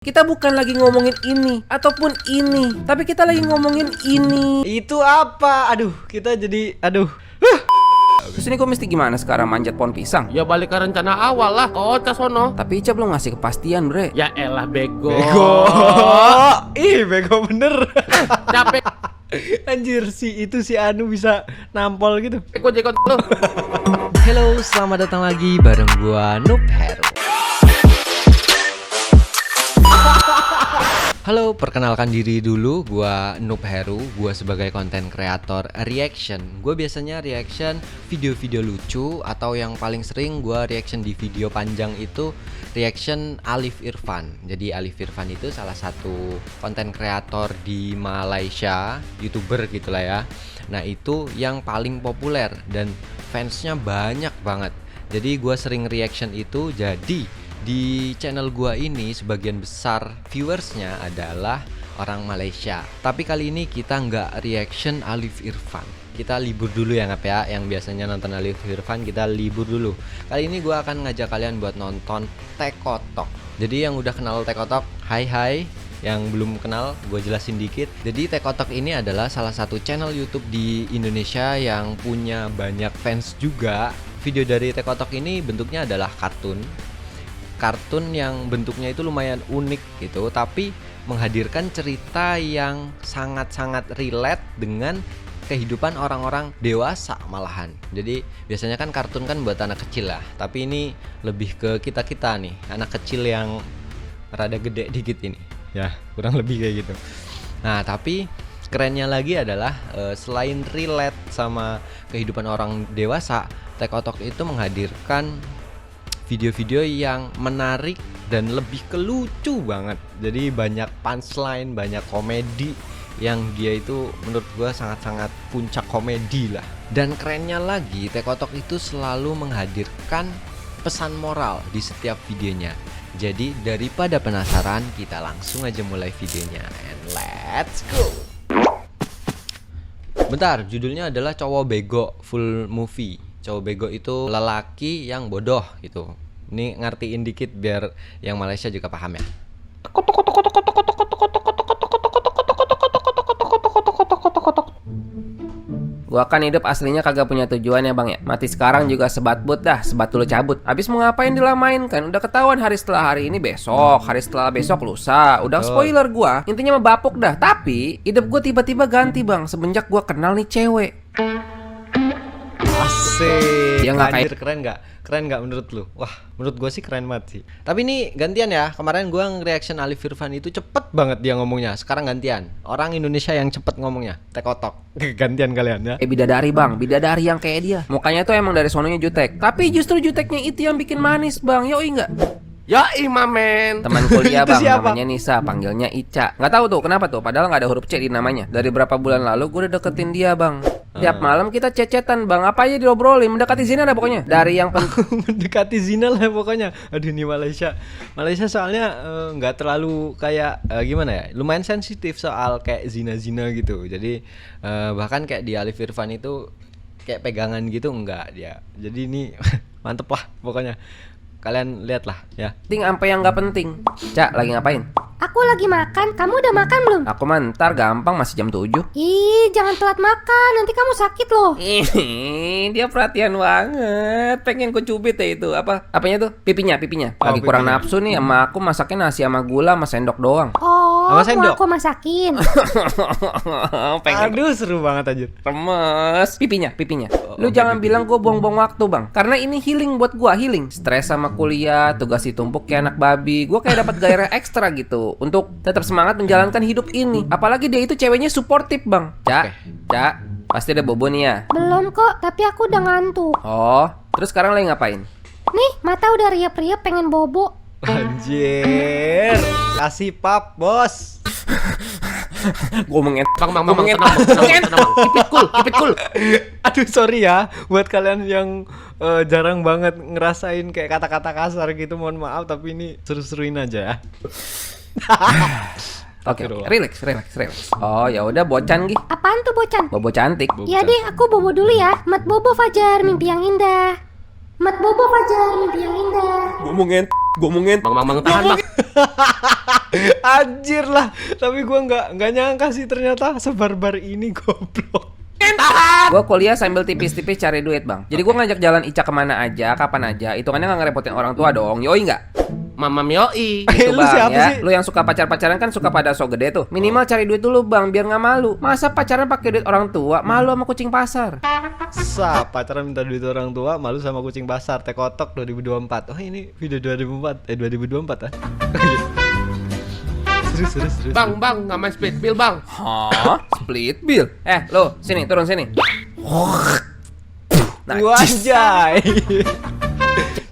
Kita bukan lagi ngomongin ini ataupun ini, tapi kita lagi ngomongin ini. Itu apa? Aduh, kita jadi Terus ini gue mesti gimana sekarang manjat pohon pisang? Ya balik ke rencana awal lah, kota sono. Tapi Ica belum ngasih kepastian, bre. Ya elah bego. Ih, bego bener. Capek Anjir, si Anu bisa nampol gitu. jekot lu. Halo, selamat datang lagi bareng gua Noob Hero. Halo, perkenalkan diri dulu, gua Noob Heru, gua sebagai konten kreator reaction. Gua biasanya reaction video-video lucu atau yang paling sering gua reaction di video panjang itu reaction Alif Irfan. Jadi Alif Irfan itu salah satu konten kreator di Malaysia, YouTuber gitulah ya. Nah, itu yang paling populer dan fansnya banyak banget. Jadi gua sering reaction itu. Jadi di channel gua ini sebagian besar viewersnya adalah orang Malaysia. Tapi kali ini kita nggak reaction Alif Irfan. Kita libur dulu ya Ngap ya. Yang biasanya nonton Alif Irfan kita libur dulu. Kali ini gua akan ngajak kalian buat nonton Tekotok. Jadi yang udah kenal Tekotok, hai. Yang belum kenal, gue jelasin dikit. Jadi Tekotok ini adalah salah satu channel YouTube di Indonesia yang punya banyak fans juga. Video dari Tekotok ini bentuknya adalah kartun yang bentuknya itu lumayan unik gitu, tapi menghadirkan cerita yang sangat-sangat relate dengan kehidupan orang-orang dewasa malahan. Jadi biasanya kan kartun kan buat anak kecil lah, tapi ini lebih ke kita-kita nih, anak kecil yang rada gede dikit ini. Ya, kurang lebih kayak gitu. Nah, tapi kerennya lagi adalah selain relate sama kehidupan orang dewasa, Tekotok itu menghadirkan video-video yang menarik dan lebih ke lucu banget. Jadi banyak punchline, banyak komedi yang dia itu menurut gua sangat-sangat puncak komedi lah. Dan kerennya lagi, Tekotok itu selalu menghadirkan pesan moral di setiap videonya. Jadi daripada penasaran, kita langsung aja mulai videonya. And let's go. Bentar, judulnya adalah Cowok Bego Full Movie. Cowok bego itu lelaki yang bodoh gitu. Ini ngertiin dikit biar yang Malaysia juga paham ya. Gua kan hidup aslinya kagak punya tujuan ya bang ya. Mati sekarang juga sebat but dah, sebat dulu cabut. Habis mau ngapain dilamain kan? Udah ketahuan hari setelah hari ini besok, hari setelah besok lusa. Udah spoiler gua, intinya mah bapuk dah. Tapi hidup gua tiba-tiba ganti bang, semenjak gua kenal nih cewek. Asik. Dia nggak Anjir, keren nggak? Keren nggak menurut lu? Wah, menurut gue sih keren banget sih. Tapi ini gantian ya. Kemarin gue nge-reaction Alif Irfan itu cepet banget dia ngomongnya. Sekarang gantian. Orang Indonesia yang cepet ngomongnya. Tekotok. Gantian kalian ya. Bidadari bang, bidadari yang kayak dia. Mukanya tuh emang dari sononya jutek. Tapi justru juteknya itu yang bikin manis bang. Yoi nggak? Ya imamen. Teman kuliah Itu bang, siapa? namanya Nisa, panggilnya Ica. Nggak tahu tuh kenapa tuh, padahal nggak ada huruf C di namanya. Dari berapa bulan lalu gue udah deketin dia bang. Tiap malam kita cecetan bang, apa aja diobrolin, mendekati zina dah pokoknya. Dari yang Mendekati zina lah pokoknya. Aduh, ini Malaysia soalnya nggak terlalu kayak gimana ya, lumayan sensitif soal kayak zina-zina gitu. Jadi bahkan kayak di Alif Irfan itu kayak pegangan gitu enggak dia. Jadi ini mantep lah pokoknya. Kalian lihatlah ya. penting sampai yang nggak penting. Cak, lagi ngapain? Aku lagi makan, kamu udah makan belum? Aku mah ntar gampang, masih jam 7. Ih, jangan telat makan, nanti kamu sakit loh. Dia perhatian banget. Pengen ku cubit ya itu. Apanya tuh? Pipinya. Lagi kurang pipinya. nafsu nih, sama aku masaknya nasi sama gula sama sendok doang. Oh, Sama mau sendok? aku masakin. Pengen Aduh, seru banget aja. remes. Pipinya. Lu jangan bilang gue buang-buang waktu bang, karena ini healing buat gua, healing. Stres sama kuliah, tugas ditumpuk kayak anak babi. Gua kayak dapat gairah ekstra gitu untuk tetap semangat menjalankan hidup ini. Apalagi dia itu ceweknya suportif bang. Cak, pasti ada bobo nih ya. Belum kok, tapi aku udah ngantuk. Oh, terus sekarang lagi ngapain? Nih, mata udah riap-riap pengen bobo. Anjir. Kasih pap, bos. Gue menget. Bang, tenang. Keep it cool. Aduh, sorry ya buat kalian yang jarang banget ngerasain kayak kata-kata kasar gitu. Mohon maaf, tapi ini seru-seruin aja ya. Oke, relax. Oh, ya udah bocan Gi. Apaan tuh bocan? Bobo cantik. Ya deh, aku bobo dulu ya. Mat bobo Fajar, mimpi yang indah. Mat bobo Fajar, mimpi yang indah. Gue mau nget. Ngomongin Bang, tahan bang. Anjir lah. Tapi gua nggak nyangka sih ternyata sebarbar ini goblok. Gue kuliah sambil tipis-tipis cari duit bang. Jadi gue ngajak jalan Ica kemana aja, kapan aja. Hitungannya nggak ngerepotin orang tua dong. Yoi nggak? Mamam yoi. Itu Lu bang siapa ya. sih? Lu yang suka pacar-pacaran kan suka pada sok gede tuh. Minimal cari duit dulu bang, biar nggak malu. Masa pacaran pakai duit orang tua, malu sama kucing pasar. Pacaran minta duit orang tua, malu sama kucing pasar. Tekotok 2024. Oh ini video 2024 ah. Serius. Bang, nggak main split bill bang. Hah? Split bill? Lo sini, turun sini. Wajay.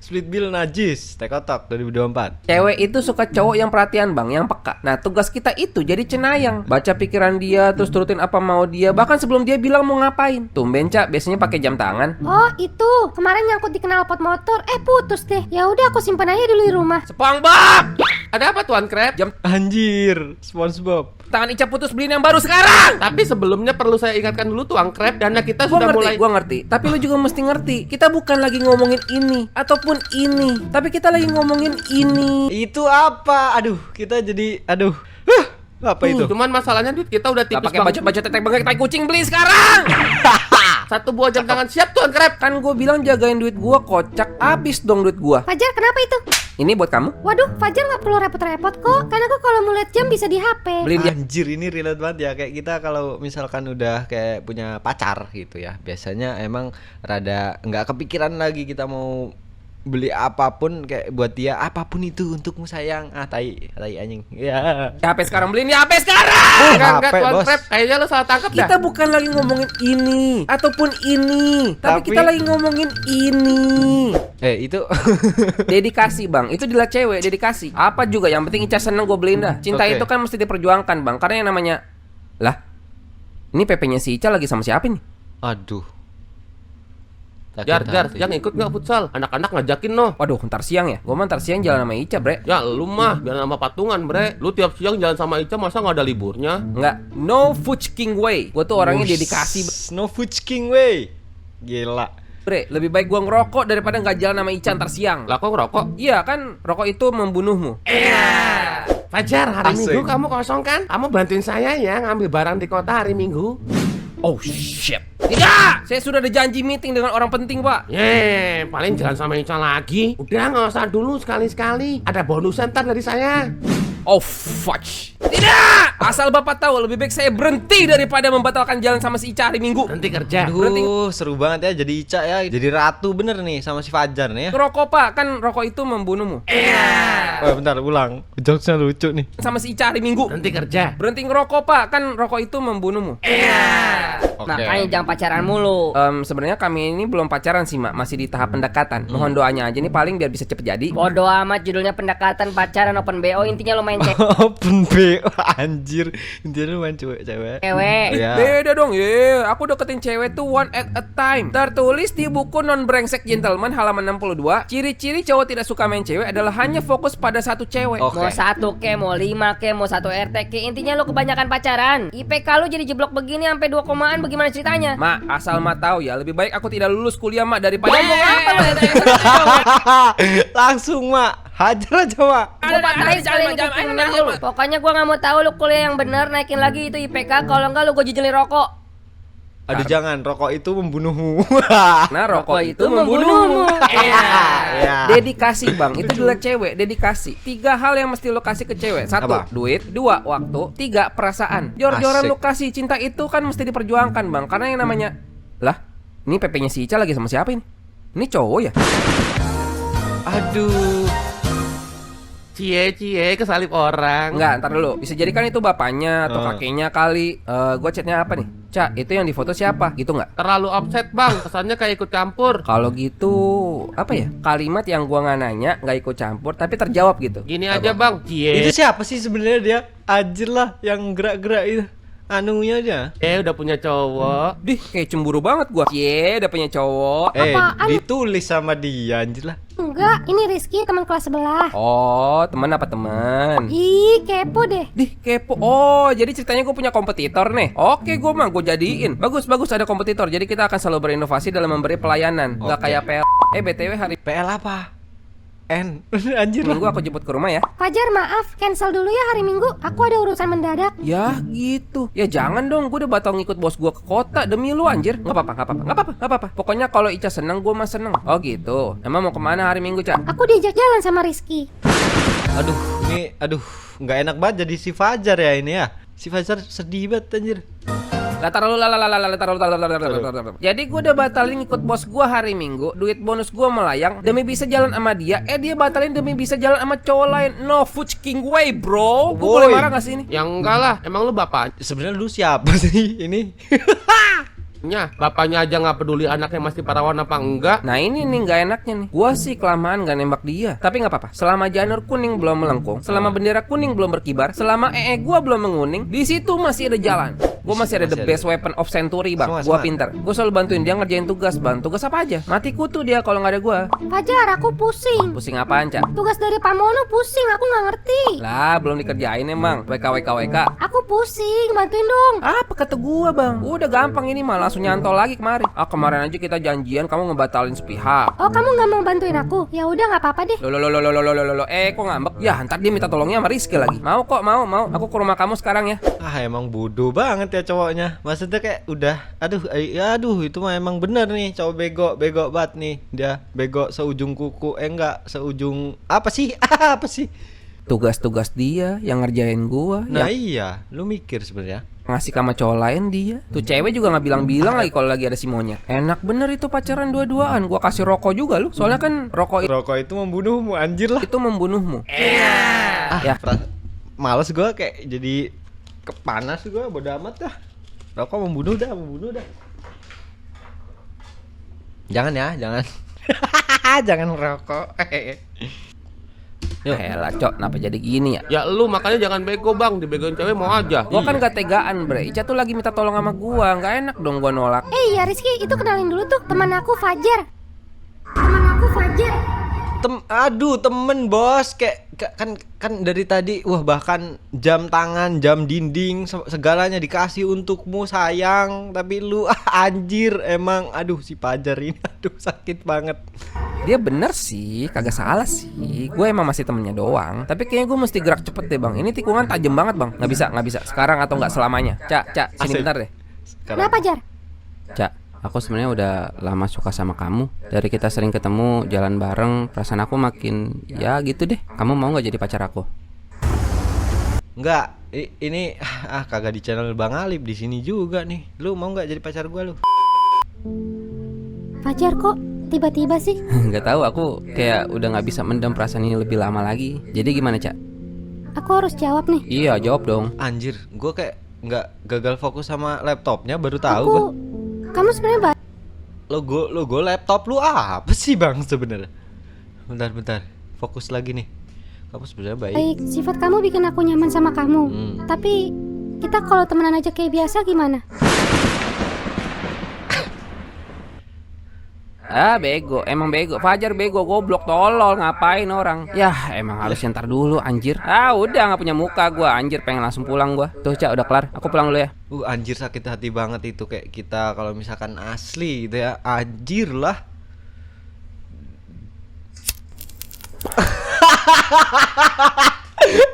Split bill najis. Tekotok 2024. Cewek itu suka cowok yang perhatian bang, yang peka. Nah tugas kita itu jadi cenayang, baca pikiran dia, terus turutin apa mau dia, bahkan sebelum dia bilang mau ngapain. Tumben Cak, biasanya pakai jam tangan. Oh itu, kemarin nyangkut di knalpot motor, putus deh. Ya udah aku simpan aja dulu di rumah. SpongeBob! Ada apa Tuan Crab? Jam Anjir, SpongeBob. tangan Ica putus, beliin yang baru sekarang. Tapi sebelumnya perlu saya ingatkan dulu Tuan Crab, dana kita Gua sudah ngerti, mulai. gua ngerti. Tapi lu juga mesti ngerti. Kita bukan lagi ngomongin ini ataupun ini, tapi kita lagi ngomongin ini. Itu apa? Aduh, kita jadi apa itu? Cuman masalahnya duit kita udah Gak tipis pakai baju tetek banget tai kucing, beli sekarang. Satu buah jam tangan siap Tuan Crab. Kan gue bilang jagain duit gua, kocak. Abis dong duit gua. Fajar kenapa itu? Ini buat kamu. Waduh, Fajar nggak perlu repot-repot kok. Karena aku kalau mau lihat jam bisa di HP. Beliin dia. Anjir, ini relate banget ya. Kayak kita kalau misalkan udah kayak punya pacar gitu ya, biasanya emang rada nggak kepikiran lagi kita mau beli apapun kayak buat dia, apapun itu untukmu sayang. Tai anjing. Ya. HP sekarang, beliin dia HP sekarang. Enggak HP, Tuan bos. Crab, kayaknya lo salah tangkap dah. Kita bukan lagi ngomongin ini ataupun ini, tapi Tapi- kita lagi ngomongin ini. Itu Dedikasi bang, itu dilihat cewek, dedikasi. Apa juga, yang penting Ica seneng gue beliin dah. Cinta Oke. itu kan mesti diperjuangkan bang, karena yang namanya, lah, ini PP-nya si Ica lagi sama siapa nih? aduh. Jar, Sakit hati. yang ikut nggak futsal? Anak-anak ngajakin no. Waduh, ntar siang ya. Gue mah ntar siang jalan sama Ica bre. Ya lu mah biar nama patungan bre. Lu tiap siang jalan sama Ica masa nggak ada liburnya? Enggak, no Fuch King way. Gue tuh orangnya dedikasi No Fuch King way. Gila. bre. Lebih baik gue ngerokok daripada nggak jalan sama Ica ntar siang. Lah kok ngerokok? Iya kan, rokok itu membunuhmu. Fajar, hari Asik. Minggu kamu kosong kan? Kamu bantuin saya ya ngambil barang di kota hari Minggu. Oh shit. Tidak, saya sudah ada janji meeting dengan orang penting pak. Paling jalan sama Ica lagi. Udah nggak usah dulu sekali-sekali. Ada bonus ntar dari saya. Oh fudge. Tidak, asal bapak tahu lebih baik saya berhenti daripada membatalkan jalan sama si Ica hari Minggu. Nanti kerja. Aduh, seru banget ya jadi Ica ya. Jadi ratu bener nih sama si Fajar nih ya. Ngerokok pak, kan rokok itu membunuhmu. Oh, bentar, ulang. Jokesnya lucu nih. Sama si Ica hari Minggu. Nanti kerja. Berhenti ngerokok pak, kan rokok itu membunuhmu. Makanya jangan pacaran mulu. Sebenarnya kami ini belum pacaran sih mak, masih di tahap pendekatan. Mohon doanya aja nih paling biar bisa cepet jadi. Bodoh amat judulnya pendekatan pacaran open BO, intinya lo main Open BO anjir. Intinya lu main cewek. cewek. Iya. Beda dong, ye. Aku deketin cewek tuh one at a time. Tertulis di buku Non Brengsek Gentleman halaman 62. Ciri-ciri cowok tidak suka main cewek adalah hanya fokus pada satu cewek. Oke. Mau 1 ke, mau 5 ke, mau 1 RT ke, intinya lo kebanyakan pacaran. IPK lo jadi jeblok begini sampai 2 komaan, bagaimana ceritanya? Mak, asal mak tahu ya, lebih baik aku tidak lulus kuliah mak daripada Ngomong apa lo? Langsung mak, hajar aja mak. Gue patahin sekali ini kupingnya lu. Pokoknya gue gak mau tahu lu kuliah yang bener, naikin lagi itu IPK. Kalau enggak lu gue jijelin rokok. Aduh jangan, rokok itu membunuhmu. Nah, rokok Rokok itu itu membunuhmu. Ya. Dedikasi bang, itu dilihat cewek, dedikasi. 3 hal yang mesti lo kasih ke cewek. 1, Apa? duit. 2, waktu. 3, perasaan. Jor-joran Asik. lo kasih. Cinta itu kan mesti diperjuangkan bang, karena yang namanya, lah, ini PP-nya si Ica lagi sama siapa ini? Ini cowok ya? Aduh. Cie kesalip orang. Enggak, ntar dulu. Bisa jadi kan itu bapaknya atau Ah. kakeknya kali. Gua chatnya apa nih? Cak, itu yang di foto siapa? Gitu nggak? Terlalu offset bang, kesannya kayak ikut campur. Kalau gitu, apa ya? Kalimat yang gua nggak nanya, nggak ikut campur, tapi terjawab gitu. Gini aja bang, Itu siapa sih sebenarnya dia? Anjir lah yang gerak-gerak itu. Anunya aja. udah punya cowok. Dih, kayak cemburu banget gua. Udah punya cowok. Apaan? Ditulis sama dia anjir lah. Enggak, ini Rizky teman kelas sebelah. Oh, teman apa teman? Ih, kepo deh. Dih, kepo. Oh, jadi ceritanya gue punya kompetitor nih. Oke, gue mah gue jadiin. Bagus, ada kompetitor. Jadi kita akan selalu berinovasi dalam memberi pelayanan. Nggak Oke. kayak PL. BTW hari PL apa? N. Anjir lah. Minggu aku jemput ke rumah ya. Fajar maaf, cancel dulu ya hari Minggu. Aku ada urusan mendadak. Ya gitu. Ya jangan dong, gue udah batal ngikut bos gue ke kota demi lu anjir. Nggak apa-apa. Pokoknya kalau Ica seneng, gue mah seneng. Oh gitu. Emang mau kemana hari Minggu, Cak? Aku diajak jalan sama Rizky. Aduh, nggak enak banget jadi si Fajar ya ini ya. Si Fajar sedih banget anjir. Jadi gue udah batalin ikut bos gue hari Minggu. Duit bonus gue melayang demi bisa jalan sama dia. Dia batalin demi bisa jalan sama cowok lain. No fucking way bro. Gue boleh Woi. marah gak sih ini? Ya enggak lah, emang lu bapaknya? Sebenarnya lu siapa sih ini? Bapaknya aja nggak peduli anaknya masih perawan apa enggak. Nah ini nih gak enaknya nih. Gua sih kelamaan gak nembak dia. Tapi gak apa-apa. Selama janur kuning belum melengkung, selama bendera kuning belum berkibar, selama gua belum menguning, di situ masih ada jalan. Gua masih ada the best weapon of century bang. Gua pintar. Gua selalu bantuin dia ngerjain tugas bang. Tugas apa aja? Mati kutu dia kalau nggak ada gua. Fajar, aku pusing. Pusing apaan Cak? Tugas dari Pak Mono pusing, aku nggak ngerti. Lah belum dikerjain emang. WK. Aku pusing, bantuin dong. Apa kata gua bang? Udah gampang ini mah langsung nyantol lagi kemarin. Kemarin aja kita janjian kamu ngebatalin sepihak. Oh, kamu nggak mau bantuin aku? Ya udah nggak apa-apa deh. Loh, kok ngambek? Ya, ntar dia minta tolongnya sama Rizky lagi. Mau kok, mau. Aku ke rumah kamu sekarang ya. Emang bodoh banget ya cowoknya. Maksudnya kayak udah, aduh itu mah emang bener nih cowok bego banget nih. Dia bego seujung kuku, enggak seujung apa sih? Apa sih? Tugas-tugas dia yang ngerjain gua. Nah Yang iya, lu mikir sebenarnya. ngasih sama cowok lain dia. Tuh cewek juga nggak bilang-bilang lagi kalau lagi ada si monyet. Enak bener itu pacaran dua-duaan. Gua kasih rokok juga lu. Soalnya kan rokok Rokok itu membunuhmu, anjir lah. itu membunuhmu. Ya. Males gua kayak jadi kepanas gua, bodo amat dah. Rokok membunuh dah. Jangan ya, jangan. Jangan rokok. Elah cok, kenapa jadi gini ya? Ya lu makanya jangan bego bang, dibegoin cewek mau aja. Gua kan gak tegaan bre. Ica tuh lagi minta tolong sama gua. Gak enak dong gua nolak. Ya Rizky, itu kenalin dulu tuh teman aku Fajar. Temen bos, kayak kan dari tadi bahkan jam tangan, jam dinding segalanya dikasih untukmu sayang, tapi lu anjir emang si Fajar ini sakit banget. Dia bener sih, kagak salah sih. Gue emang masih temennya doang. Tapi kayaknya gue mesti gerak cepet deh bang. Ini tikungan tajam banget bang. Nggak bisa. Sekarang atau nggak selamanya. Cak, sini Asik. bentar deh. Kenapa Jar? Cak, aku sebenarnya udah lama suka sama kamu. Dari kita sering ketemu, jalan bareng, perasaan aku makin ya gitu deh. Kamu mau nggak jadi pacar aku? Enggak, ini kagak di channel Bang Alip di sini juga nih. Lu mau nggak jadi pacar gua lu? Fajar kok tiba-tiba sih? Nggak tahu, aku kayak udah nggak bisa mendam perasaan ini lebih lama lagi. Jadi gimana Cak? Aku harus jawab nih. Iya, jawab dong. Anjir, gua kayak nggak gagal fokus sama laptopnya, baru tahu gua. Kamu sebenarnya Logo laptop lu apa sih bang sebenarnya? Bentar, fokus lagi nih. Kamu sebenarnya baik. baik. Sifat kamu bikin aku nyaman sama kamu. Tapi kita kalau temenan aja kayak biasa gimana? Bego, emang bego. Fajar bego, goblok, tolol, ngapain orang? Yah, emang harus ntar dulu anjir. Udah nggak punya muka gua, anjir pengen langsung pulang gua. Tuh Cak, udah kelar. Aku pulang dulu ya. Anjir sakit hati banget itu kayak kita kalau misalkan asli gitu ya. Anjir lah.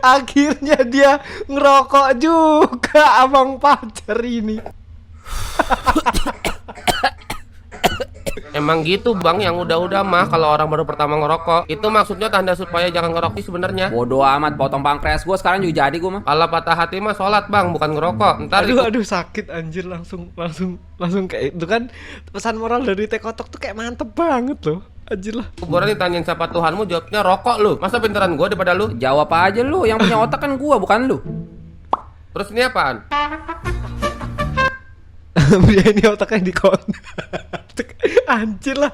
Akhirnya dia ngerokok juga abang Fajar ini. Emang gitu bang, yang udah-udah mah kalau orang baru pertama ngerokok itu maksudnya tanda supaya jangan ngerokok sebenarnya. Bodoh amat, potong pankreas gua sekarang juga jadi gua mah. Kalau patah hati mah sholat bang, bukan ngerokok. Ntar Aduh sakit anjir, langsung kayak itu kan pesan moral dari Tekotok tuh kayak mantep banget loh. Anjir lah. kuburan ditanyain siapa Tuhanmu, jawabnya rokok lu. Masa pinteran gua daripada lu? Jawab aja lu, yang punya otak kan gua bukan lu. Terus ini apaan? Dia ini otaknya di Anjir lah.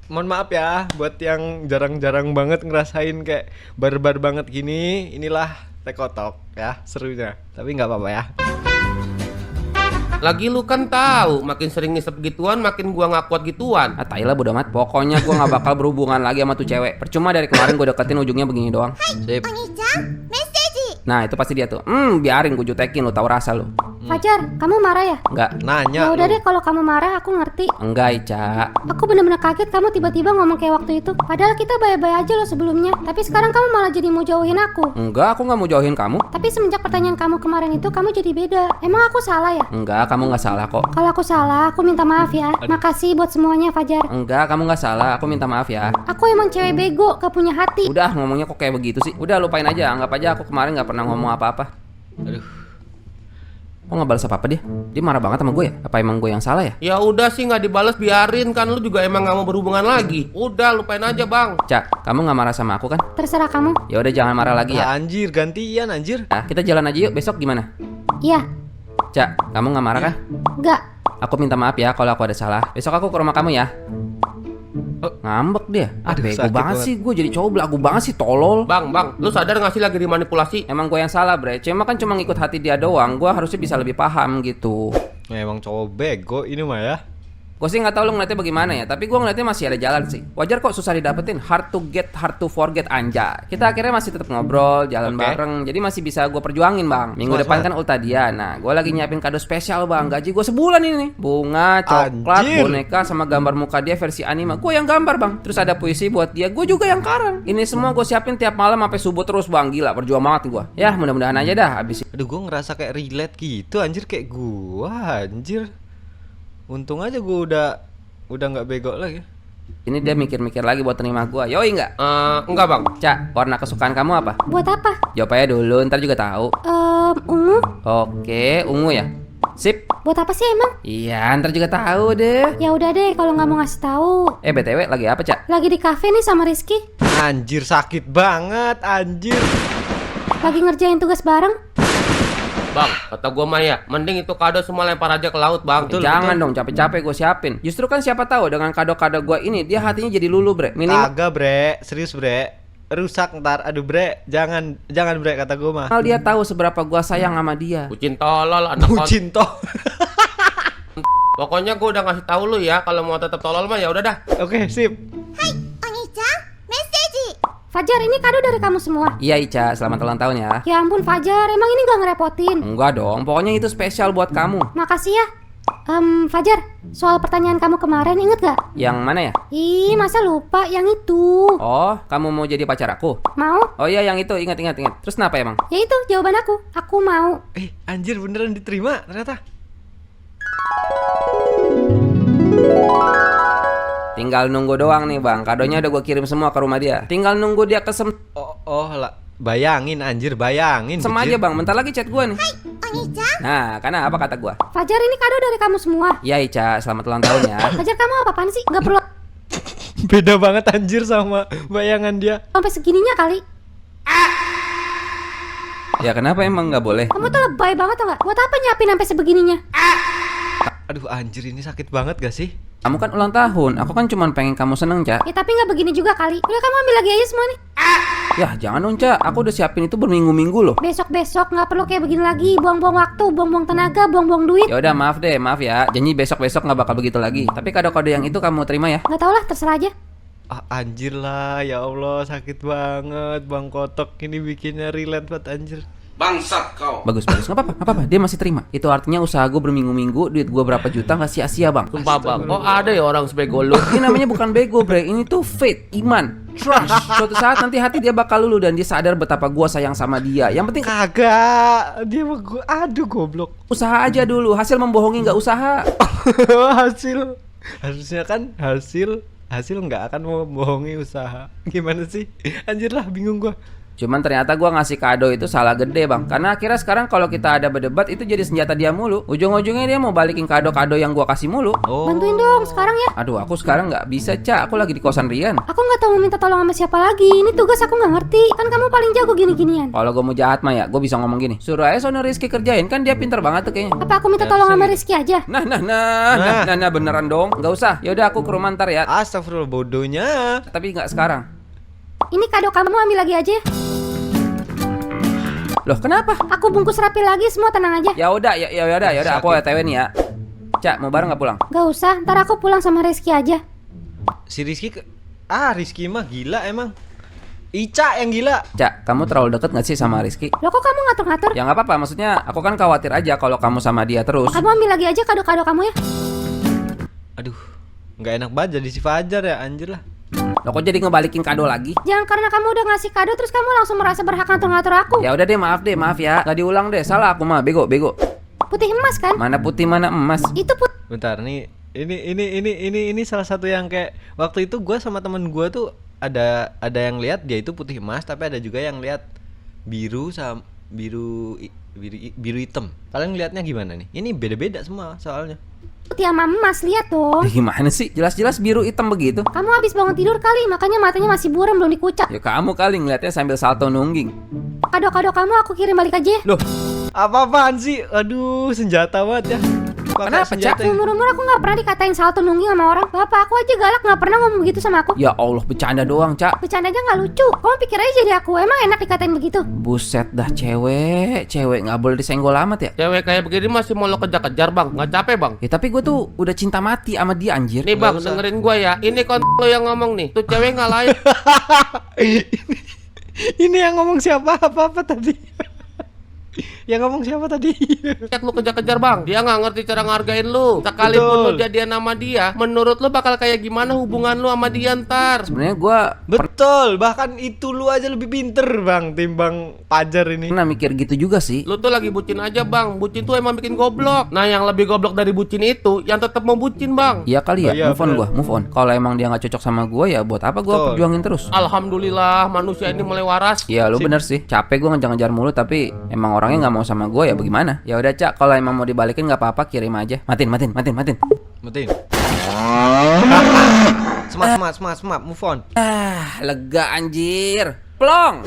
Mohon maaf ya buat yang jarang-jarang banget ngerasain kayak barbar banget gini. Inilah Tekotok ya serunya. Tapi nggak apa-apa ya. Lagi lu kan tahu, makin sering ngisep gituan, makin gua nggak kuat gituan. Tailah bodo amat. Pokoknya gua nggak bakal berhubungan lagi sama tuh cewek. Percuma dari kemarin gua deketin ujungnya begini doang. Sip. お兄ちゃんメッセージ Nah itu pasti dia tuh. Biarin gue jutekin lu, tahu rasa lu. Fajar, kamu marah ya? Enggak, Ya Nanya udah lu. deh, kalau kamu marah aku ngerti. enggak Ica. Aku bener-bener kaget kamu tiba-tiba ngomong kayak waktu itu. Padahal kita baik-baik aja loh sebelumnya. Tapi sekarang kamu malah jadi mau jauhin aku. Enggak, aku nggak mau jauhin kamu. Tapi semenjak pertanyaan kamu kemarin itu kamu jadi beda. Emang aku salah ya? Enggak, kamu nggak salah kok. Kalau aku salah, aku minta maaf ya. Makasih buat semuanya Fajar. Enggak, kamu nggak salah. Aku minta maaf ya. Aku emang cewek bego, gak punya hati. Udah ngomongnya kok kayak begitu sih. Udah lupain aja. Anggap aja aku kemarin nggak pernah ngomong apa-apa. Aduh. Kok nggak balas apa-apa dia? Dia marah banget sama gue ya? Apa emang gue yang salah ya? Ya udah sih nggak dibales, biarin kan lu juga emang nggak mau berhubungan lagi. Udah lupain aja bang. Cak, kamu nggak marah sama aku kan? Terserah kamu. Ya udah jangan marah lagi ya. Anjir, gantian anjir. Nah, kita jalan aja yuk. Besok gimana? Iya, Cak, kamu nggak marah kan? enggak. Aku minta maaf ya kalau aku ada salah. Besok aku ke rumah kamu ya. Ngambek dia. Aduh, Bego sakit banget banget. sih. Gue jadi cowok belagu banget sih, tolol. Bang, lu sadar nggak sih lagi dimanipulasi? Emang gue yang salah, bre. Cuma kan cuma ngikut hati dia doang. Gue harusnya bisa lebih paham gitu. Emang cowok bego ini mah ya. Gue sih nggak tahu lu ngeliatnya bagaimana ya, tapi gue ngeliatnya masih ada jalan sih. Wajar kok susah didapetin, hard to get, hard to forget anjay. Kita akhirnya masih tetap ngobrol, jalan Oke. bareng, jadi masih bisa gue perjuangin bang. Minggu depan kan ulta dia, nah gue lagi nyiapin kado spesial bang, gaji gue sebulan ini nih. Bunga, coklat, Anjir. boneka sama gambar muka dia versi anime. Gue yang gambar bang, terus ada puisi buat dia, gue juga yang karang. Ini semua gue siapin tiap malam sampai subuh terus bang, gila berjuang banget nih gue. Ya mudah-mudahan aja dah abis. Aduh, gue ngerasa kayak relate gitu anjir, kayak gua anjir. Untung aja gua udah nggak bego lagi. Ini dia mikir-mikir lagi buat terima gue, yoi nggak? Enggak bang. Cak, warna kesukaan kamu apa? Buat apa? Jawab aja dulu, ntar juga tahu. Ungu? Oke, ungu ya. Sip. Buat apa sih emang? Iya, ntar juga tahu deh. Ya udah deh kalau nggak mau ngasih tahu. BTW lagi apa, Cak? Lagi di kafe nih sama Rizky. Anjir, sakit banget anjir. Lagi ngerjain tugas bareng. Bang, kata gua mah ya, mending itu kado semua lempar aja ke laut bang. Jangan dong, capek-capek gue siapin. Justru kan siapa tahu dengan kado-kado gue ini dia hatinya jadi lulu, bre. Minimal Kagak, bre. Serius, bre. Rusak ntar. Aduh, bre. Jangan bre, kata gua mah. dia tahu seberapa gue sayang sama dia. Bucin tolol, anak kos. Bucin toh. Pokoknya gua udah ngasih tahu lu ya, kalau mau tetap tolol mah ya udah dah. Oke, sip. Fajar, ini kado dari kamu semua. Iya, Ica, selamat ulang tahun ya. Ya ampun Fajar, emang ini gak ngerepotin? Enggak dong, pokoknya itu spesial buat kamu. Makasih ya. Fajar, soal pertanyaan kamu kemarin inget gak? Yang mana ya? Ih, masa lupa yang itu? Oh, kamu mau jadi pacar aku? Mau? Oh iya, yang itu, ingat. Terus kenapa emang? Ya itu jawaban aku. Aku mau. Anjir, beneran diterima ternyata. Tinggal nunggu doang nih bang, kadonya udah gue kirim semua ke rumah dia. Tinggal nunggu dia kesem Oh lah. Bayangin anjir, bayangin. aja bang, bentar lagi chat gue nih. Nah, karena apa kata gue? Fajar, ini kado dari kamu semua. Ya Ica, selamat ulang tahun ya. Fajar, kamu apaan sih? Gak perlu Beda banget anjir sama bayangan dia. sampai segininya kali. Ya kenapa emang nggak boleh? Kamu tuh lebay banget tau gak? Buat apa nyiapin sampai sebegininya? Aduh anjir, ini sakit banget gak sih? Kamu kan ulang tahun, aku kan cuma pengen kamu seneng, Cak. Ya tapi gak begini juga kali. Udah kamu ambil lagi aja semua nih. Ya jangan dong, Cak. Aku udah siapin itu berminggu-minggu loh. Besok-besok gak perlu kayak begini lagi. Buang-buang waktu, buang-buang tenaga, buang-buang duit. Ya udah maaf ya. Janji besok-besok nggak bakal begitu lagi. Tapi kado-kado yang itu kamu terima ya. Gak tau lah, terserah aja. Anjir lah, ya Allah sakit banget. Bang Kotok ini bikinnya relate banget anjir. Bangsat kau. Bagus. Nggak apa-apa. Dia masih terima. Itu artinya usaha gue berminggu-minggu, duit gue berapa juta nggak sia-sia bang. Sumpah bang, kok ada ya orang sebego lu? Ini namanya bukan bego, bre. Ini tuh faith, iman, trust. Suatu saat nanti hati dia bakal luluh dan dia sadar betapa gua sayang sama dia. Yang penting Kagak, dia mah gua, aduh goblok. usaha aja dulu. Hasil membohongi nggak usaha. Hasil, harusnya kan hasil nggak akan membohongi usaha. Gimana sih? Anjir lah, bingung gua. Cuman ternyata gua ngasih kado itu salah gede bang. Karena akhirnya sekarang kalau kita ada berdebat itu jadi senjata dia mulu. Ujung-ujungnya dia mau balikin kado-kado yang gua kasih mulu. Oh. Bantuin dong sekarang ya. Aduh, aku sekarang nggak bisa, Cak. Aku lagi di kosan Rian. Aku gak tahu mau minta tolong sama siapa lagi. Ini tugas aku gak ngerti. Kan kamu paling jago gini-ginian. Kalau gua mau jahat mah ya, gua bisa ngomong gini. Suruh aja sono Rizky kerjain, kan dia pinter banget tuh kayaknya. Apa aku minta tolong sama Rizky aja? Nah, beneran dong. Nggak usah. Ya udah aku ke rumah ntar ya. Astagfirullah, bodohnya. Tapi nggak sekarang. Ini kado kamu, ambil lagi aja. Loh, kenapa? Aku bungkus rapi lagi, semua tenang aja. Ya udah, aku OTW nih ya. Cak, mau bareng nggak pulang? Gak usah, ntar aku pulang sama Rizky aja. Si Rizky Rizky mah gila emang. Ica yang gila. Cak, kamu terlalu deket gak sih sama Rizky? Loh kok kamu ngatur-ngatur? Ya nggak apa-apa, maksudnya aku kan khawatir aja kalau kamu sama dia terus. Kamu ambil lagi aja kado-kado kamu ya. Aduh, nggak enak banget jadi si Fajar ya, anjir lah. Loh kok jadi ngebalikin kado lagi? Jangan karena kamu udah ngasih kado terus kamu langsung merasa berhak ngatur-ngatur aku. Ya udah deh, maaf ya. Gak diulang deh, salah aku mah, bego. Putih emas kan? Mana putih mana emas? Itu putih. Bentar nih, ini salah satu yang kayak waktu itu gua sama temen gua tuh ada yang lihat dia itu putih emas, tapi ada juga yang lihat biru sama biru hitam. Kalian ngelihatnya gimana nih? Ini beda-beda semua soalnya. Putih sama emas, lihat dong. Gimana sih? Jelas-jelas biru hitam begitu. Kamu habis bangun tidur kali, makanya matanya masih buram belum dikucap. Ya kamu kali ngeliatnya sambil salto nungging. Kado-kado kamu aku kirim balik aja. Loh, apa-apaan sih? Aduh, senjata banget ya. Pakai Kenapa, senjata Cak? yang- Umur-umur aku gak pernah dikatain salto nungging sama orang. Bapak aku aja galak gak pernah ngomong begitu sama aku. Ya Allah, bercanda doang, Cak. Bercanda aja gak lucu. Kamu pikir aja jadi aku, emang enak dikatain begitu? Buset dah, cewek nggak boleh disenggol amat ya. Cewek kayak begini masih mau lo kejar-kejar bang, nggak capek bang? Ya tapi gue tuh udah cinta mati sama dia, anjir. Nih bang, dengerin gua ya. Ini lo yang ngomong nih. Tuh cewek nggak layak. Ini yang ngomong siapa? Apa tadi? Yang ngomong siapa tadi? Lu kejar-kejar bang. Dia nggak ngerti cara ngargain lu. Sekalipun Betul. lu jadian sama dia, menurut lu bakal kayak gimana hubungan lu sama dia ntar? Sebenarnya gue Betul, bahkan itu lu aja lebih pinter bang timbang Fajar ini. pernah mikir gitu juga sih. Lu tuh lagi bucin aja bang. Bucin tuh emang bikin goblok. Nah yang lebih goblok dari bucin itu, yang tetap mau bucin bang. Iya kali ya, Oh iya, move on bener. gue, move on. Kalau emang dia nggak cocok sama gue ya buat apa gue Betul. perjuangin terus? Alhamdulillah manusia ini mulai waras. Iya lu bener sih, capek gue ngejar-ngejar mulu tapi emang orangnya nggak mau sama gue ya bagaimana? Ya udah Cak, kalau emang mau dibalikin nggak apa-apa kirim aja. Matin. Metin. Semat, move on. Ah, lega anjir. Plong.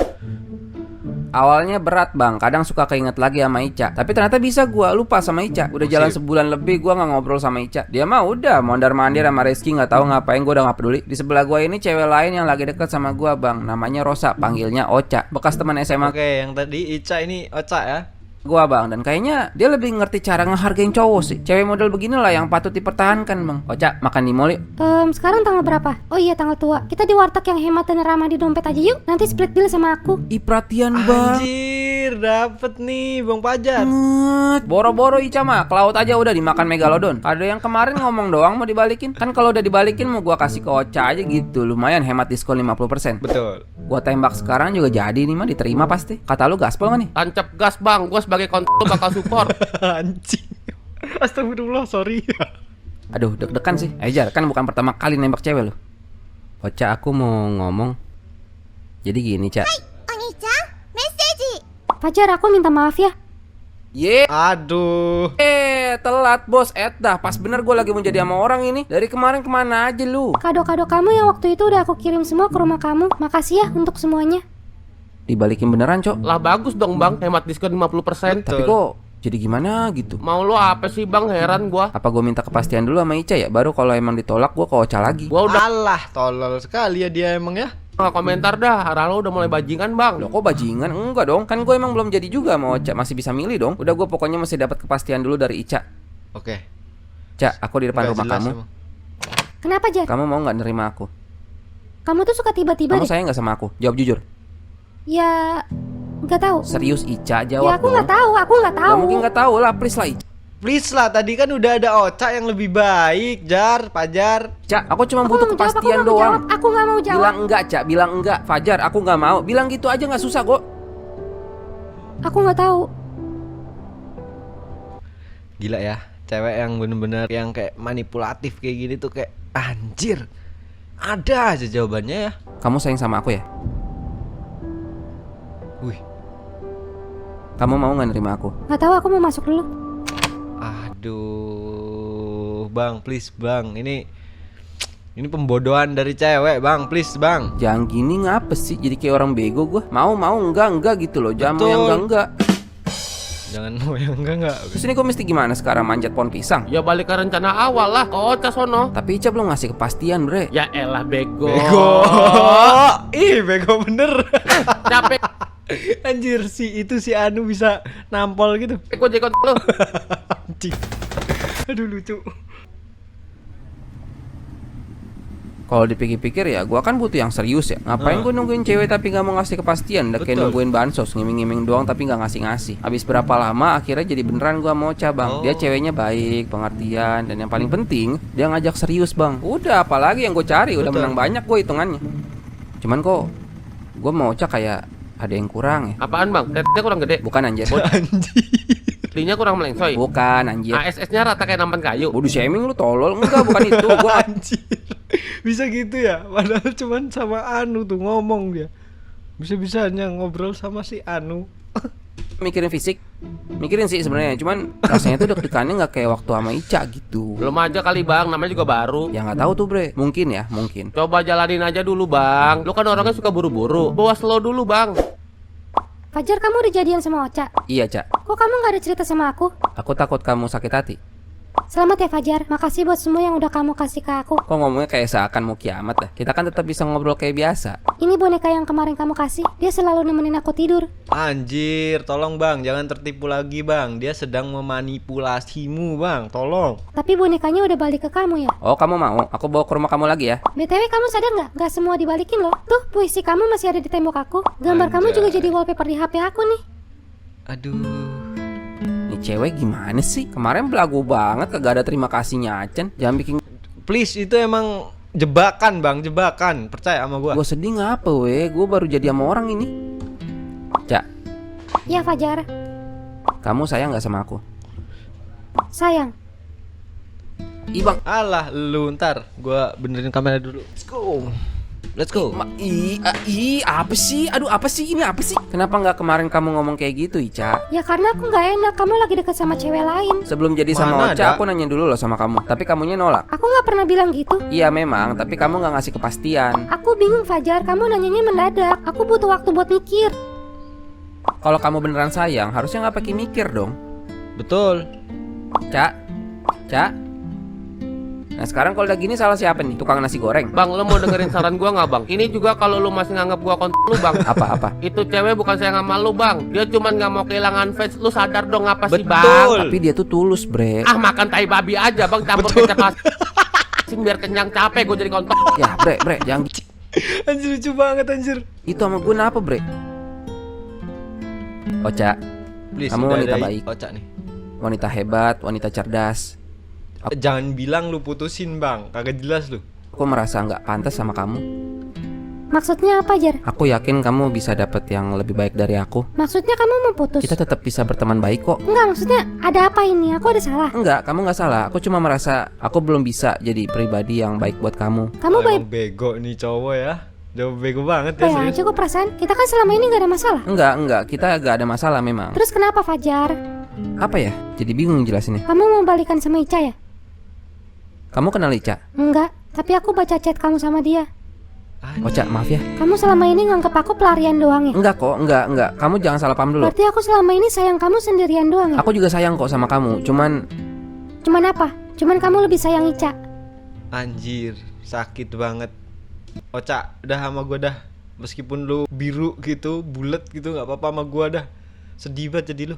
Awalnya berat bang, kadang suka keinget lagi sama Ica. Tapi ternyata bisa gua lupa sama Ica. Udah jalan sebulan lebih gua nggak ngobrol sama Ica. Dia mah udah mondar-mandir sama Rizky nggak tahu ngapain, gua udah nggak peduli. Di sebelah gua ini cewek lain yang lagi deket sama gua bang. Namanya Rosa, panggilnya Ocha. Bekas teman SMA Oke, yang tadi Ica ini Oca ya. gua bang. Dan kayaknya dia lebih ngerti cara ngehargain cowok sih. Cewek model beginilah yang patut dipertahankan bang. Ocha, makan di mall yuk. Sekarang tanggal berapa? Oh iya tanggal tua. Kita di warteg yang hemat dan ramah di dompet aja yuk. Nanti split bill sama aku. Ih perhatian bang. Anjir, dapet nih Bang Fajar. Boro-boro Ica mah, ke laut aja udah dimakan megalodon. Kado yang kemarin ngomong doang mau dibalikin. Kan kalau udah dibalikin mau gua kasih ke Ocha aja gitu. Lumayan hemat diskon 50%. Betul. Gua tembak sekarang juga jadi nih mah, diterima pasti. Kata lu gaspol gak nih? Tancap gas bang. Gua sebagai konten lu bakal support. Anjing. Astagfirullah, sorry. Aduh, deg-degan sih. Jar, kan bukan pertama kali nembak cewek lu. Ocha, aku mau ngomong. Jadi gini, Ca. Fajar, aku minta maaf ya. Ye. Aduh. Telat bos. Dah, pas bener gua lagi mau jadi sama orang ini. Dari kemarin kemana aja lu? Kado-kado kamu yang waktu itu udah aku kirim semua ke rumah kamu. Makasih ya untuk semuanya. Dibalikin beneran, Cok. Lah bagus dong bang. Hemat diskon 50%. Tapi kok jadi gimana gitu? Mau lu apa sih bang? Heran gua. Apa gue minta kepastian dulu sama Ica ya? Baru kalau emang ditolak gue ke Ocha lagi. Gua udah Alah, tolol sekali ya dia emang ya. nggak komentar dah. Arah lu udah mulai bajingan bang. Loh kok bajingan? Enggak dong. Kan gue emang belum jadi juga sama Ocha. Masih bisa milih dong. Udah gue pokoknya masih dapat kepastian dulu dari Ica. Oke. Ca, aku di depan Nggak rumah jelas kamu. emang. Kenapa Jar? Kamu mau nggak nerima aku? Kamu tuh suka tiba-tiba Kamu deh. sayang nggak sama aku? Jawab jujur. Ya, nggak tahu. Serius Ica, Ya jawab aku nggak dong. tahu. Aku nggak Nggak tahu. mungkin nggak tahu lah, please lah Ica. Please lah, tadi kan udah ada Oca yang lebih baik, Jar, Fajar. Ca, aku cuma Aku butuh nggak mau jawab, kepastian aku nggak mau doang. jawab. Aku nggak mau jawab. Bilang enggak, Ca. Bilang enggak. Fajar, aku nggak mau. Bilang gitu aja nggak susah kok. Aku nggak tahu. Gila ya, cewek yang bener-bener yang kayak manipulatif kayak gini tuh kayak anjir. Ada aja jawabannya ya. Kamu sayang sama aku ya? Wih, Kamu mau nggak nerima aku? Nggak tahu. Aku mau masuk dulu. aduh, Bang, please Bang, ini pembodohan dari cewek, Bang, please Bang. Jangan gini ngapa sih? Jadi kayak orang bego gue. Mau enggak gitu loh. Jangan mau Betul. yang enggak. Jangan mau yang enggak. Terus ini gue mesti gimana sekarang manjat pohon pisang? Ya balik ke rencana awal lah. Ke Ocha sono. Tapi Ica belum ngasih kepastian bre. Ya elah bego. Bego. Ih, bego bener. Capek. Anjir, si Anu bisa nampol gitu. Gua jekot lu. Anjing. Aduh lucu. Kalau dipikir-pikir ya, gua kan butuh yang serius ya. Ngapain gua nungguin cewek tapi nggak mau ngasih kepastian? Udah kayak Betul. nungguin bansos, ngiming-ngiming doang tapi nggak ngasih-ngasih. Habis berapa lama akhirnya jadi beneran gua mau Bang. Dia ceweknya baik, pengertian, dan yang paling penting dia ngajak serius Bang. Udah apalagi yang gue cari, udah Betul. menang banyak gue hitungannya. Cuman kok gue mau kayak ada yang kurang ya. Apaan bang? Tetenya kurang gede, Bukan anjir. linya kurang melengsoy. Bukan anjir. ASS-nya rata kayak nampan kayu. Bodoh shaming lu tolol. Enggak, bukan itu. Gua Anjir. Bisa gitu ya? Padahal cuman sama Anu tuh ngomong dia. Bisa-bisanya ngobrol sama si Anu. mikirin fisik. Mikirin sih sebenarnya, cuman rasanya tuh deg-degannya nggak kayak waktu sama Ica gitu. Belum aja kali bang, namanya juga baru. Ya nggak tahu tuh bre, mungkin ya, mungkin. Coba jalanin aja dulu bang. Lu kan orangnya suka buru-buru. Bawa slow dulu bang. Fajar, kamu udah jadian sama Ocha. Iya Ca, Kok kamu nggak ada cerita sama aku? aku takut kamu sakit hati. Selamat ya Fajar, makasih buat semua yang udah kamu kasih ke aku. Kok ngomongnya kayak seakan mau kiamat dah. Kita kan tetap bisa ngobrol kayak biasa. Ini boneka yang kemarin kamu kasih, dia selalu nemenin aku tidur. Anjir, tolong bang, jangan tertipu lagi bang. Dia sedang memanipulasimu bang, tolong. Tapi bonekanya udah balik ke kamu ya. Oh kamu mau? Aku bawa ke rumah kamu lagi ya. BTW kamu sadar nggak? Nggak semua dibalikin loh. Tuh, puisi kamu masih ada di tembok aku. Gambar kamu juga jadi wallpaper di HP aku nih. Aduh. Nih cewek gimana sih? Kemarin belagu banget, kagak ada terima kasihnya Acen. Jangan bikin Please, itu emang jebakan bang, jebakan. Percaya sama gua. gue sedih ngapa weh. Gue baru jadi sama orang ini. Cak, Ya Fajar, kamu sayang gak sama aku? sayang. Ibang. Alah, lu ntar. Gua benerin kamera dulu. Let's go. Let's go. Apa sih? Aduh, apa sih? Ini apa sih? Kenapa nggak kemarin kamu ngomong kayak gitu, Ica? Ya karena aku nggak enak, kamu lagi deket sama cewek lain. Sebelum jadi sama Mana Ocha, ada? aku nanya dulu loh sama kamu. Tapi kamunya nolak. Aku nggak pernah bilang gitu. Iya memang, tapi kamu nggak ngasih kepastian. Aku bingung Fajar, kamu nanyanya mendadak. Aku butuh waktu buat mikir. Kalau kamu beneran sayang, harusnya nggak pakai mikir dong. Betul. Cak, Cak. Nah sekarang kalau udah gini salah siapa nih? Tukang nasi goreng? Bang, lu mau dengerin saran gua nggak bang? Ini juga kalau lu masih nganggap gua lu bang. Apa-apa? Itu cewek bukan sayang sama lu bang. Dia cuman nggak mau kehilangan fans. Lu sadar dong apa sih bang? Betul. Tapi dia tuh tulus, bre. Ah makan tai babi aja bang, campur kecap asin biar kenyang, capek gue jadi kontol. Ya, bre, jangan. Anjir, lucu banget anjir. Itu sama gue apa, bre? Ocha, Please, kamu udah wanita ada baik, Ocha nih. wanita hebat, wanita cerdas. Jangan bilang lu putusin bang, kagak jelas lu. Aku merasa nggak pantas sama kamu. Maksudnya apa Jar? Aku yakin kamu bisa dapet yang lebih baik dari aku. Maksudnya kamu mau putus? Kita tetap bisa berteman baik kok. Enggak, maksudnya ada apa ini? Aku ada salah. Enggak, kamu nggak salah. Aku cuma merasa aku belum bisa jadi pribadi yang baik buat kamu. Kamu baik Emang bego nih cowok ya. Udah bego banget ya baik serius. aja kok perasaan. Kita kan selama ini nggak ada masalah. Enggak, kita nggak ada masalah memang. Terus kenapa Fajar? Apa ya? Jadi bingung jelasinnya. Kamu mau balikan sama Ica ya? Kamu kenal Ica? Enggak, tapi aku baca chat kamu sama dia. Ocha, maaf ya. Kamu selama ini nganggep aku pelarian doang ya? Enggak kok, enggak. Kamu jangan salah paham dulu. Berarti aku selama ini sayang kamu sendirian doang ya? Aku juga sayang kok sama kamu. Cuman Cuman apa? Cuman kamu lebih sayang Ica. Anjir, sakit banget. Ocha, udah sama gua dah. Meskipun lu biru gitu, bulat gitu, nggak apa-apa sama gua dah. Sedih banget jadi lu.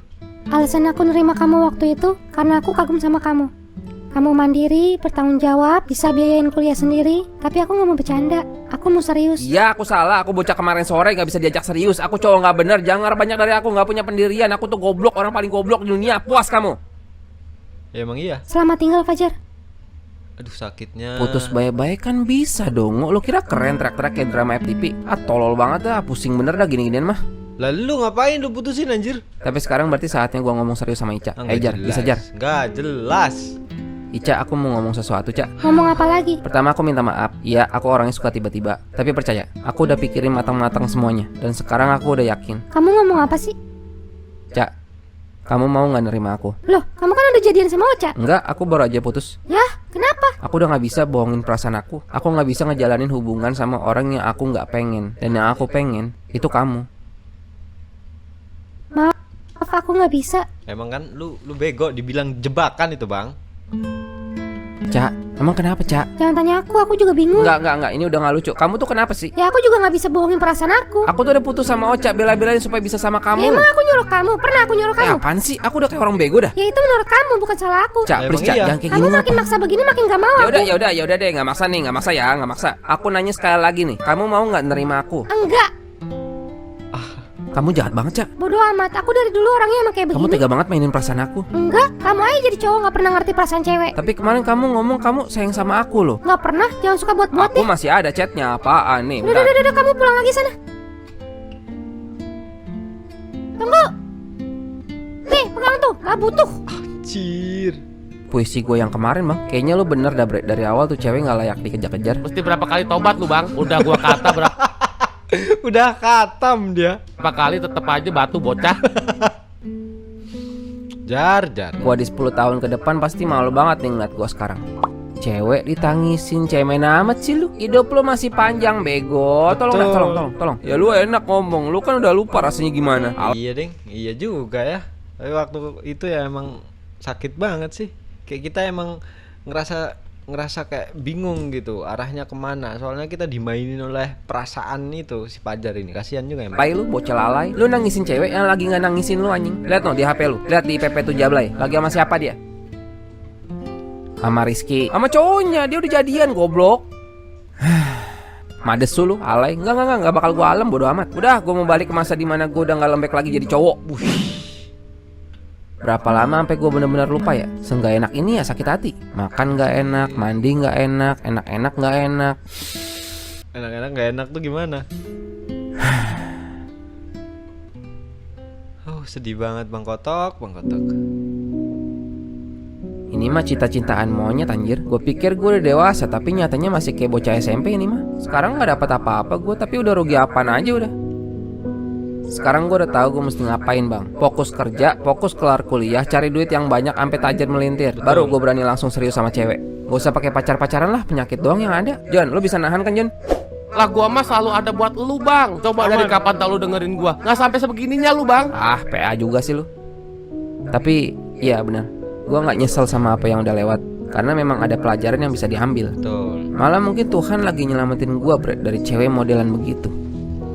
Alasan aku nerima kamu waktu itu karena aku kagum sama kamu. Kamu mandiri, bertanggung jawab, bisa biayain kuliah sendiri. Tapi aku gak mau bercanda, aku mau serius. iya aku salah. Aku bocah kemarin sore nggak bisa diajak serius. Aku cowok nggak bener. Jangan ngarep banyak dari aku. Nggak punya pendirian. Aku tuh goblok, orang paling goblok di dunia. Puas kamu. Ya emang iya. Selamat tinggal Fajar. Aduh sakitnya. Putus baik-baik kan bisa dong. Lo kira keren teriak-teriak kayak drama FTP? Ah tolol banget dah. Pusing bener dah gini-ginian mah. Lalu lu ngapain lu putusin anjir? Tapi sekarang berarti saatnya gua ngomong serius sama Ica. Jar, bisa Jar. Nggak jelas. Ica, aku mau ngomong sesuatu, Ca. Ngomong apa lagi? Pertama aku minta maaf. Iya, aku orangnya suka tiba-tiba. Tapi percaya, aku udah pikirin matang-matang semuanya. Dan sekarang aku udah yakin. Kamu ngomong apa sih? Ca, kamu mau nggak nerima aku? Loh, kamu kan udah jadian sama Ocha. Enggak, aku baru aja putus. Yah, kenapa? Aku udah nggak bisa bohongin perasaan aku. Aku nggak bisa ngejalanin hubungan sama orang yang aku nggak pengen. Dan yang aku pengen, itu kamu. Maaf, aku gak bisa. Emang kan lu bego dibilang jebakan itu bang. Ca, Emang kenapa, Cak? Jangan tanya aku juga bingung. Enggak, ini udah gak lucu. Kamu tuh kenapa sih? Ya aku juga nggak bisa bohongin perasaan aku. Aku tuh udah putus sama Ocha, bela-belain supaya bisa sama Ya, kamu. emang aku nyuruh kamu? Pernah aku nyuruh kamu? Apaan sih? Aku udah kayak orang bego dah. Ya itu menurut kamu, bukan salah aku. Cak, Emang please, Cak, iya. jangan kayak Kamu gini. makin maksa begini makin gak mau aku. Ya udah deh, nggak maksa nih, nggak maksa. Aku nanya sekali lagi nih, kamu mau nggak nerima aku? Enggak, Kamu jahat banget, Cak. bodoh amat. Aku dari dulu orangnya emang kayak Kamu begini. tega banget mainin perasaan aku. Enggak, kamu aja jadi cowok nggak pernah ngerti perasaan cewek. Tapi kemarin kamu ngomong kamu sayang sama aku loh. Nggak pernah, jangan suka buat-buat Aku deh. masih ada chatnya, apaan nih? Udah, kamu pulang lagi sana. Tunggu. Nih, pegang tuh, gak butuh. Anjir. Puisi gue yang kemarin bang, kayaknya lu bener dah Bre. Dari awal tuh cewek nggak layak dikejar-kejar. Mesti berapa kali tobat lu bang? Udah gua kata berapa Udah katam dia. kali tetep aja batu bocah. Jar. Gua di 10 tahun ke depan pasti malu banget nih ngeliat gua sekarang. Cewek ditangisin, cemen amat sih lu. Hidup lu masih panjang bego. Tolong dah, tolong. Ya lu enak ngomong, lu kan udah lupa rasanya gimana. Iya ding, iya juga ya. Tapi waktu itu ya emang sakit banget sih. Kayak kita emang ngerasa kayak bingung gitu arahnya kemana. Soalnya kita dimainin oleh perasaan itu si Fajar ini. Kasihan juga emang. Alay lu, bocah alay. Lu nangisin cewek yang lagi nggak nangisin lu anjing. Lihat no di HP lu, lihat di PP 7 Jablay. Lagi sama siapa dia? Sama Rizky. Sama cowoknya, dia udah jadian goblok. Mades lu, alay. Enggak bakal gua alem, bodo amat. Udah, gua mau balik ke masa dimana gua udah nggak lembek lagi jadi cowok. Berapa lama sampai gue bener-bener lupa ya? Seenggak enak ini ya sakit hati. Makan nggak enak, mandi nggak enak, enak-enak nggak enak. Enak-enak gak enak tuh gimana? Sedih banget Bang Kotok. Ini mah cita-citaan monyet anjir. Gue pikir gue udah dewasa, tapi nyatanya masih kayak bocah SMP ini mah. Sekarang nggak dapat apa-apa gue, tapi udah rugi apaan aja udah. Sekarang gue udah tahu gue mesti ngapain bang. Fokus kerja, fokus kelar kuliah, cari duit yang banyak sampai tajir melintir. Baru gue berani langsung serius sama cewek. Gak usah pakai pacar-pacaran lah, penyakit doang yang ada. Jon, lu bisa nahan kan Jon? Lah gua mah selalu ada buat lu bang. Coba dari kapan tau lu dengerin gua? Nggak sampai sebegininya lu bang. Ah, PA juga sih lu. Tapi, iya benar. Gue nggak nyesel sama apa yang udah lewat. Karena memang ada pelajaran yang bisa diambil. Betul. Malah mungkin Tuhan lagi nyelamatin gue Bre, dari cewek modelan begitu.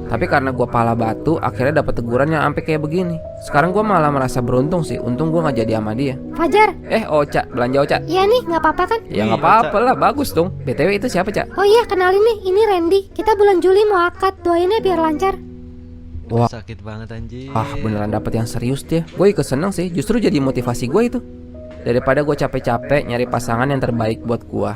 Tapi karena gue pala batu, akhirnya dapat teguran yang sampai kayak begini. Sekarang gue malah merasa beruntung sih. Untung gue nggak jadi sama dia. Fajar, Ocha, belanja Ocha. iya nih, nggak apa-apa kan? Ya nggak Iya, apa-apa lah, bagus dong. BTW itu siapa Cak? Oh iya, kenalin nih, ini Randy. Kita bulan Juli mau akad, doainnya biar lancar. Wah, Sakit banget anjir. beneran dapet yang serius dia. Gue ikut seneng sih, justru jadi motivasi gue itu. Daripada gue capek-capek nyari pasangan yang terbaik buat gue,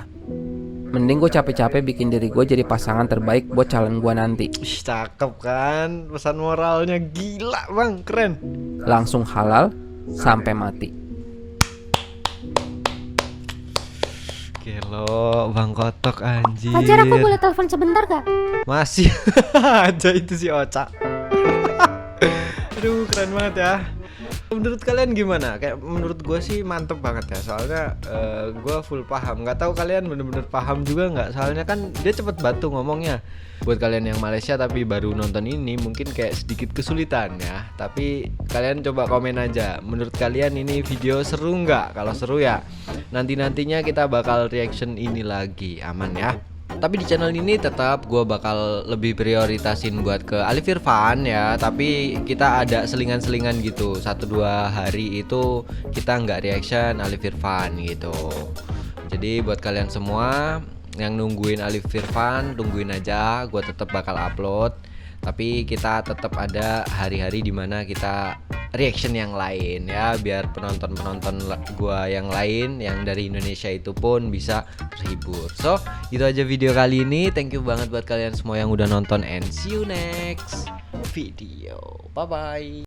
mending gue capek-capek bikin diri gue jadi pasangan terbaik buat calon gue nanti. Ih, cakep kan? Pesan moralnya gila bang, keren. Langsung halal sampai mati. Gelo, Bang Kotok anjir. Fajar, aku boleh telepon sebentar gak? Masih aja itu si Ocha. Aduh, keren banget ya. Menurut kalian gimana? Kayak menurut gue sih mantep banget ya. Soalnya gue full paham. Gak tahu kalian bener-bener paham juga nggak? Soalnya kan dia cepet batu ngomongnya. Buat kalian yang Malaysia tapi baru nonton ini mungkin kayak sedikit kesulitan ya. Tapi kalian coba komen aja. Menurut kalian ini video seru nggak? Kalau seru ya nantinya kita bakal reaction ini lagi. Aman ya. Tapi di channel ini tetap gue bakal lebih prioritasin buat ke Alif Irfan ya. Tapi kita ada selingan-selingan gitu. 1-2 hari itu kita nggak reaction Alif Irfan gitu. Jadi buat kalian semua yang nungguin Alif Irfan, tungguin aja. Gue tetap bakal upload. Tapi kita tetap ada hari-hari dimana kita reaction yang lain ya, biar penonton-penonton gua yang lain yang dari Indonesia itu pun bisa terhibur. So, itu aja video kali ini. Thank you banget buat kalian semua yang udah nonton, and see you next video. Bye bye.